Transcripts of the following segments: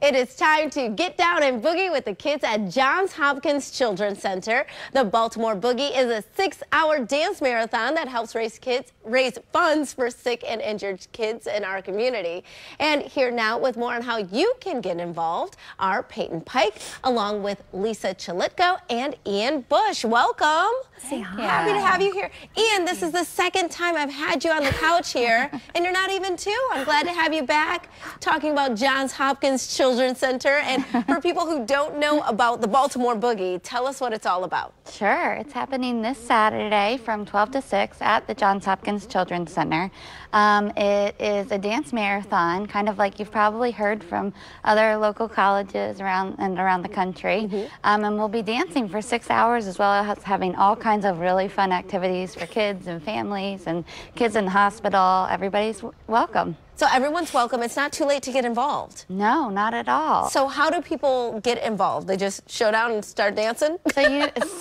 It is time to get down and boogie with the kids at Johns Hopkins Children's Center. The Baltimore Boogie is a 6-hour dance marathon that helps raise funds for sick and injured kids in our community. And here now with more on how you can get involved are Peyton Pike, along with Lisa Chalitko and Ian Bush. Welcome. Say hi. Happy to have you here. Ian, this is the second time I've had you on the couch here, and you're not even two. I'm glad to have you back talking about Johns Hopkins Children's Center. And for people who don't know about the Baltimore Boogie, tell us what it's all about. Sure. It's happening this Saturday from 12 to 6 at the Johns Hopkins Children's Center. It is a dance marathon, kind of like you've probably heard from other local colleges around the country. And we'll be dancing for 6 hours, as well as having all kinds of really fun activities for kids and families and kids in the hospital. Everybody's welcome. So everyone's welcome. It's not too late to get involved. No, not at all. So how do people get involved? They just show down and start dancing?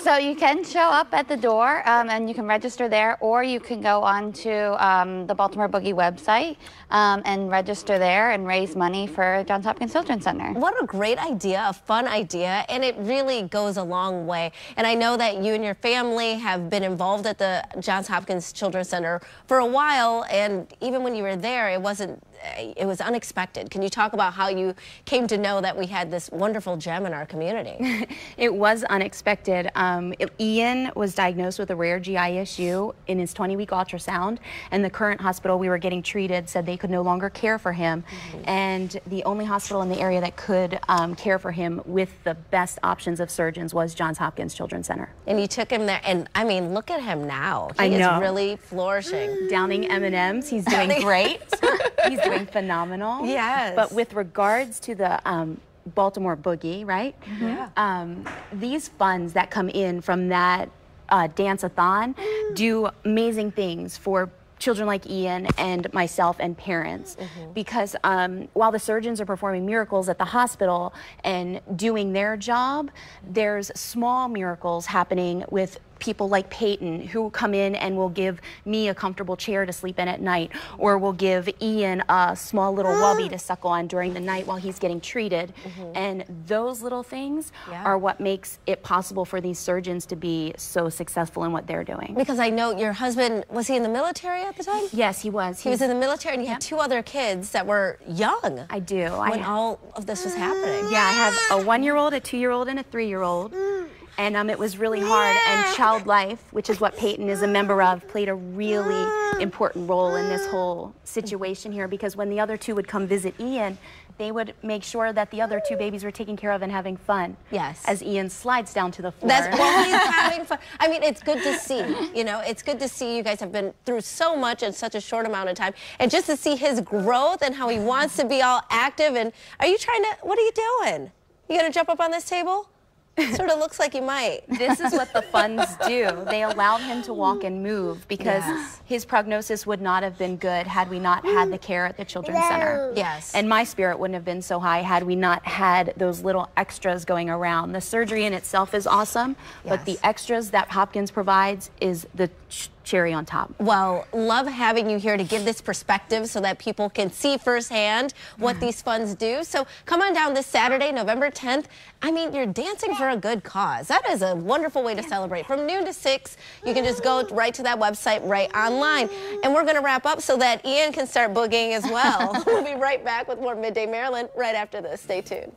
So you can show up at the door and you can register there, or you can go on to the Baltimore Boogie website and register there and raise money for Johns Hopkins Children's Center. What a great idea, a fun idea, and it really goes a long way. And I know that you and your family have been involved at the Johns Hopkins Children's Center for a while, and even when you were there, it was unexpected. Can you talk about how you came to know that we had this wonderful gem in our community? It was unexpected. Ian was diagnosed with a rare GI issue in his 20-week ultrasound, and the current hospital we were getting treated said they could no longer care for him. And the only hospital in the area that could care for him with the best options of surgeons was Johns Hopkins Children's Center. And you took him there, and I mean, look at him now. He is really flourishing. Downing M&Ms, he's doing great. He's doing phenomenal. Yes. But with regards to the Baltimore Boogie, right? These funds that come in from that dance-a-thon do amazing things for children like Ian and myself and parents, because while the surgeons are performing miracles at the hospital and doing their job, there's small miracles happening with people like Peyton, who come in and will give me a comfortable chair to sleep in at night, or will give Ian a small little wubby to suckle on during the night while he's getting treated. And those little things are what makes it possible for these surgeons to be so successful in what they're doing. Because I know your husband, was he in the military at the time? Yes, he was. He was in the military, and he had 2 other kids that were young. I do. When all of this was happening. Yeah, I have a 1-year-old, a 2-year-old, and a 3-year-old. And it was really hard, and Child Life, which is what Peyton is a member of, played a really important role in this whole situation here, because when the other 2 would come visit Ian, they would make sure that the other 2 babies were taken care of and having fun. Yes. As Ian slides down to the floor. That's while he's having fun. I mean, it's good to see, you know, it's good to see you guys have been through so much in such a short amount of time, and just to see his growth and how he wants to be all active. And are you trying to, what are you doing? You gonna jump up on this table? Sort of looks like you might. This is what the funds do. They allowed him to walk and move, because his prognosis would not have been good had we not had the care at the Children's Center. Yes. And my spirit wouldn't have been so high had we not had those little extras going around. The surgery in itself is awesome, but the extras that Hopkins provides is the cherry on top. Well, love having you here to give this perspective so that people can see firsthand what these funds do. So come on down this Saturday, November 10th. I mean, you're dancing for a good cause. That is a wonderful way to celebrate. From noon to 6, you can just go right to that website right online. And we're going to wrap up so that Ian can start boogieing as well. We'll be right back with more Midday Maryland right after this. Stay tuned.